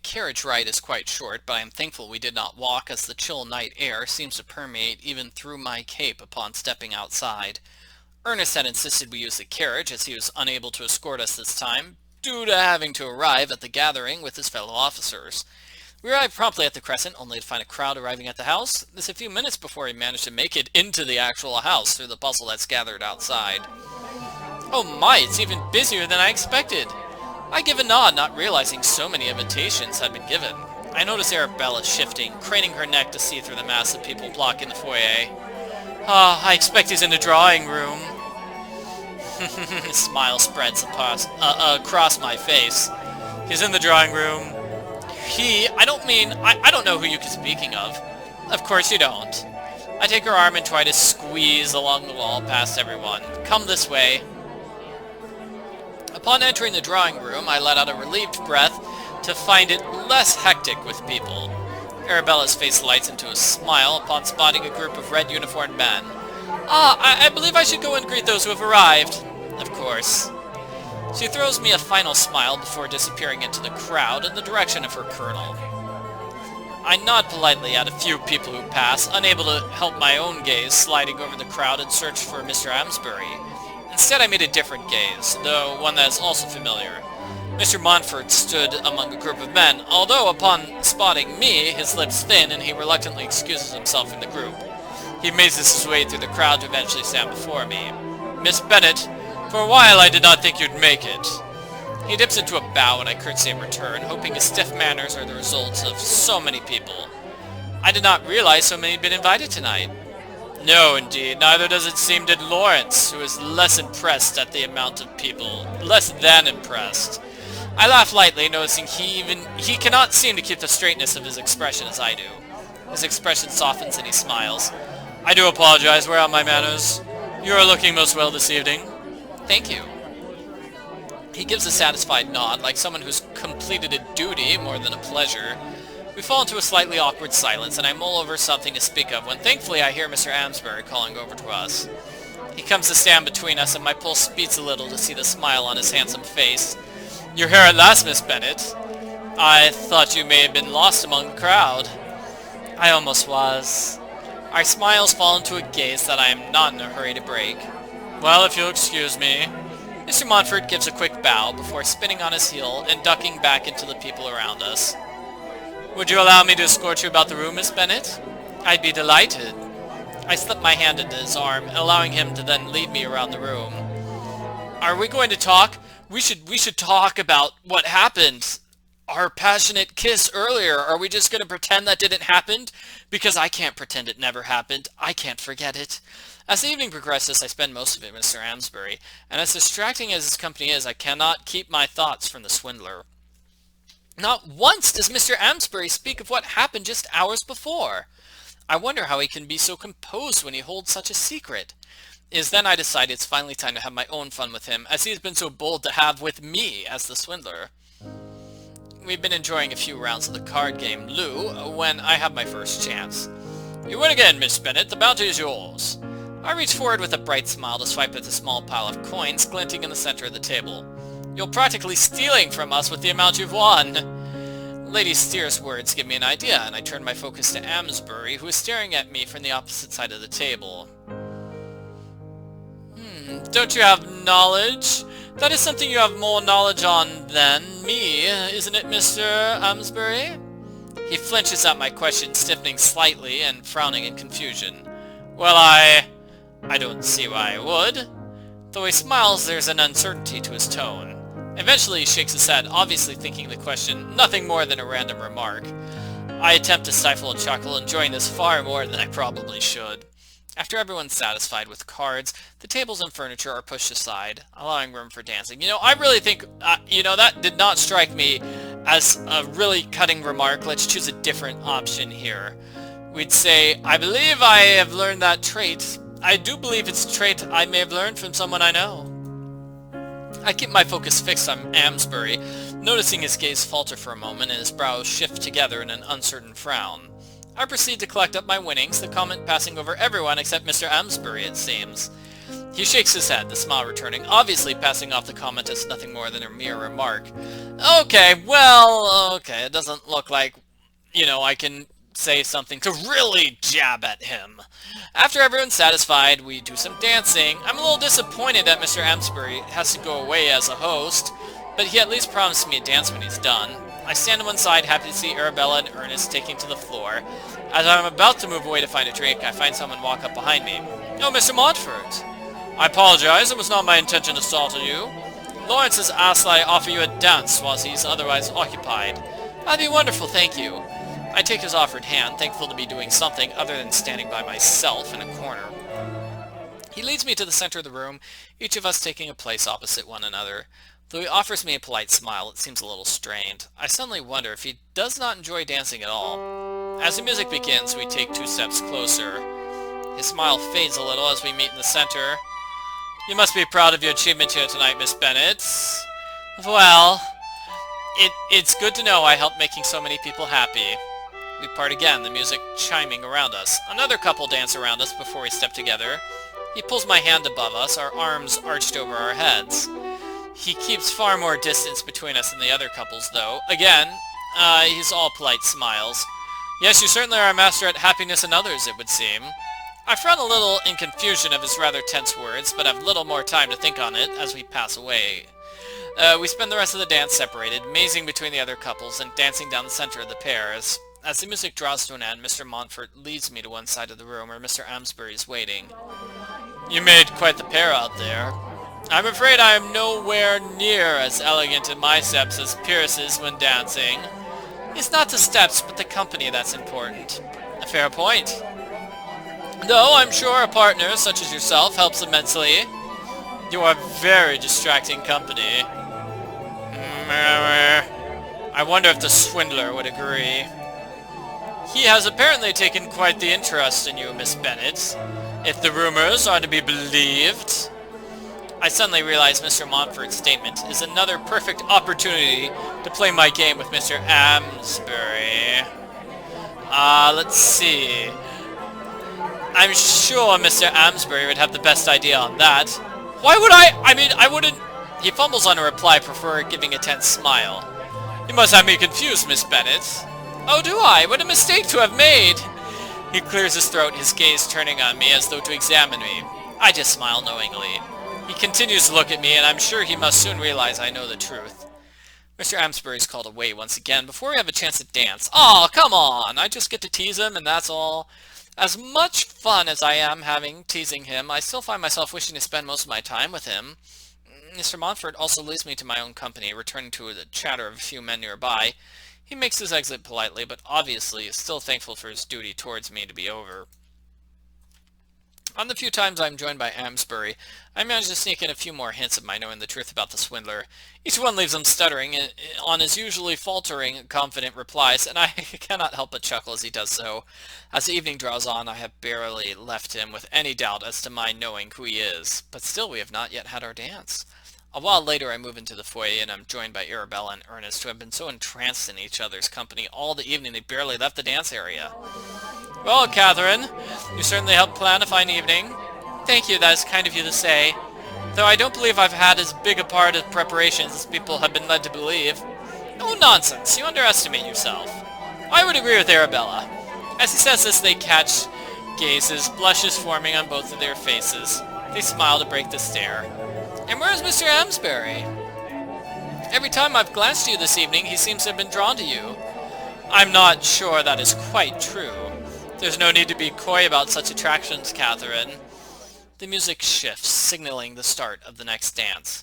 carriage ride is quite short, but I am thankful we did not walk, as the chill night air seems to permeate even through my cape upon stepping outside. Ernest had insisted we use the carriage, as he was unable to escort us this time, due to having to arrive at the gathering with his fellow officers. We arrived promptly at the Crescent, only to find a crowd arriving at the house. This a few minutes before we managed to make it into the actual house through the bustle that's gathered outside. Oh my, it's even busier than I expected! I give a nod, not realizing so many invitations had been given. I notice Arabella shifting, craning her neck to see through the mass of people blocking the foyer. Ah, I expect he's in the drawing room. A smile spreads across my face. He's in the drawing room. I don't know who you're speaking of. Of course you don't. I take her arm and try to squeeze along the wall past everyone. Come this way. Upon entering the drawing room, I let out a relieved breath to find it less hectic with people. Arabella's face lights into a smile upon spotting a group of red-uniformed men. I believe I should go and greet those who have arrived. Of course. She throws me a final smile before disappearing into the crowd in the direction of her colonel. I nod politely at a few people who pass, unable to help my own gaze sliding over the crowd in search for Mr. Amesbury. Instead, I made a different gaze, though one that is also familiar. Mr. Montfort stood among a group of men, although upon spotting me, his lips thin and he reluctantly excuses himself from the group. He mazes his way through the crowd to eventually stand before me. Miss Bennet, for a while I did not think you'd make it. He dips into a bow and I curtsy in return, hoping his stiff manners are the result of so many people. I did not realize so many had been invited tonight. No, indeed, neither does it seem did Lawrence, who is less impressed at the amount of people. Less than impressed. I laugh lightly, noticing he cannot seem to keep the straightness of his expression as I do. His expression softens and he smiles. I do apologize, where are my manners? You are looking most well this evening. Thank you. He gives a satisfied nod, like someone who's completed a duty more than a pleasure. We fall into a slightly awkward silence, and I mull over something to speak of when thankfully I hear Mr. Amesbury calling over to us. He comes to stand between us, and my pulse beats a little to see the smile on his handsome face. You're here at last, Miss Bennet. I thought you may have been lost among the crowd. I almost was. Our smiles fall into a gaze that I am not in a hurry to break. Well, if you'll excuse me. Mr. Montfort gives a quick bow before spinning on his heel and ducking back into the people around us. Would you allow me to escort you about the room, Miss Bennet? I'd be delighted. I slip my hand into his arm, allowing him to then lead me around the room. Are we going to talk? We should talk about what happened. Our passionate kiss earlier. Are we just going to pretend that didn't happen? Because I can't pretend it never happened. I can't forget it. As the evening progresses, I spend most of it with Mr. Amesbury, and as distracting as his company is, I cannot keep my thoughts from the swindler. Not once does Mr. Amesbury speak of what happened just hours before. I wonder how he can be so composed when he holds such a secret. It is then I decide it's finally time to have my own fun with him, as he has been so bold to have with me as the swindler. We've been enjoying a few rounds of the card game Lou, when I have my first chance. You win again, Miss Bennet. The bounty is yours. I reach forward with a bright smile to swipe at the small pile of coins glinting in the center of the table. You're practically stealing from us with the amount you've won. Lady Steer's words give me an idea, and I turn my focus to Amesbury, who is staring at me from the opposite side of the table. Don't you have knowledge? That is something you have more knowledge on than me, isn't it, Mr. Amesbury? He flinches at my question, stiffening slightly and frowning in confusion. Well, I don't see why I would. Though he smiles, there's an uncertainty to his tone. Eventually he shakes his head, obviously thinking the question nothing more than a random remark. I attempt to stifle a chuckle, enjoying this far more than I probably should. After everyone's satisfied with cards, the tables and furniture are pushed aside, allowing room for dancing. I really think, that did not strike me as a really cutting remark. Let's choose a different option here. We'd say, I believe I have learned that trait. I do believe it's a trait I may have learned from someone I know. I keep my focus fixed on Amesbury, noticing his gaze falter for a moment and his brows shift together in an uncertain frown. I proceed to collect up my winnings, the comment passing over everyone except Mr. Amesbury, it seems. He shakes his head, the smile returning, obviously passing off the comment as nothing more than a mere remark. Okay, well, okay, it doesn't look like, I can say something to really jab at him. After everyone's satisfied, we do some dancing. I'm a little disappointed that Mr. Amesbury has to go away as a host, but he at least promised me a dance when he's done. I stand to one side, happy to see Arabella and Ernest taking to the floor. As I'm about to move away to find a drink, I find someone walk up behind me. Oh, Mr. Montfort! I apologize, it was not my intention to startle you. Lawrence has asked that I offer you a dance whilst he's otherwise occupied. That'd be wonderful, thank you. I take his offered hand, thankful to be doing something other than standing by myself in a corner. He leads me to the center of the room, each of us taking a place opposite one another. Though he offers me a polite smile, it seems a little strained. I suddenly wonder if he does not enjoy dancing at all. As the music begins, we take 2 steps closer. His smile fades a little as we meet in the center. You must be proud of your achievement here tonight, Miss Bennet. Well, it's good to know I helped making so many people happy. We part again, the music chiming around us. Another couple dance around us before we step together. He pulls my hand above us, our arms arched over our heads. He keeps far more distance between us than the other couples, though. Again, he's all polite smiles. Yes, you certainly are a master at happiness in others, it would seem. I frown a little in confusion of his rather tense words, but have little more time to think on it as we pass away. We spend the rest of the dance separated, mazing between the other couples and dancing down the center of the pairs. As the music draws to an end, Mr. Montfort leads me to one side of the room where Mr. Amesbury is waiting. You made quite the pair out there. I'm afraid I am nowhere near as elegant in my steps as Pierce's when dancing. It's not the steps, but the company that's important. A fair point. Though I'm sure a partner such as yourself helps immensely. You are very distracting company. I wonder if the swindler would agree. He has apparently taken quite the interest in you, Miss Bennet, if the rumors are to be believed. I suddenly realize Mr. Montfort's statement is another perfect opportunity to play my game with Mr. Amesbury. Let's see. I'm sure Mr. Amesbury would have the best idea on that. Why would I wouldn't... He fumbles on a reply before giving a tense smile. You must have me confused, Miss Bennet. Oh, do I? What a mistake to have made! He clears his throat, his gaze turning on me as though to examine me. I just smile knowingly. He continues to look at me, and I'm sure he must soon realize I know the truth. Mr. Amesbury's called away once again before we have a chance to dance. Aw, come on! I just get to tease him, and that's all. As much fun as I am having teasing him, I still find myself wishing to spend most of my time with him. Mr. Montfort also leaves me to my own company, returning to the chatter of a few men nearby. He makes his exit politely, but obviously is still thankful for his duty towards me to be over. On the few times I'm joined by Amesbury, I manage to sneak in a few more hints of my knowing the truth about the swindler. Each one leaves him stuttering on his usually faltering, confident replies, and I cannot help but chuckle as he does so. As the evening draws on, I have barely left him with any doubt as to my knowing who he is, but still we have not yet had our dance. A while later I move into the foyer and I'm joined by Arabella and Ernest, who have been so entranced in each other's company all the evening they barely left the dance area. Well, Catherine, you certainly helped plan a fine evening. Thank you, that is kind of you to say. Though I don't believe I've had as big a part of preparations as people have been led to believe. Oh, nonsense, you underestimate yourself. I would agree with Arabella. As he says this, they catch gazes, blushes forming on both of their faces. They smile to break the stare. And where is Mr. Amesbury? Every time I've glanced at you this evening, he seems to have been drawn to you. I'm not sure that is quite true. There's no need to be coy about such attractions, Catherine. The music shifts, signaling the start of the next dance.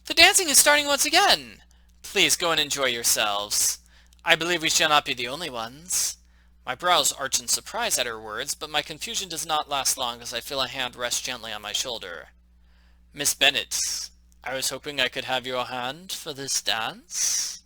The dancing is starting once again! Please go and enjoy yourselves. I believe we shall not be the only ones. My brows arch in surprise at her words, but my confusion does not last long as I feel a hand rest gently on my shoulder. Miss Bennet, I was hoping I could have your hand for this dance.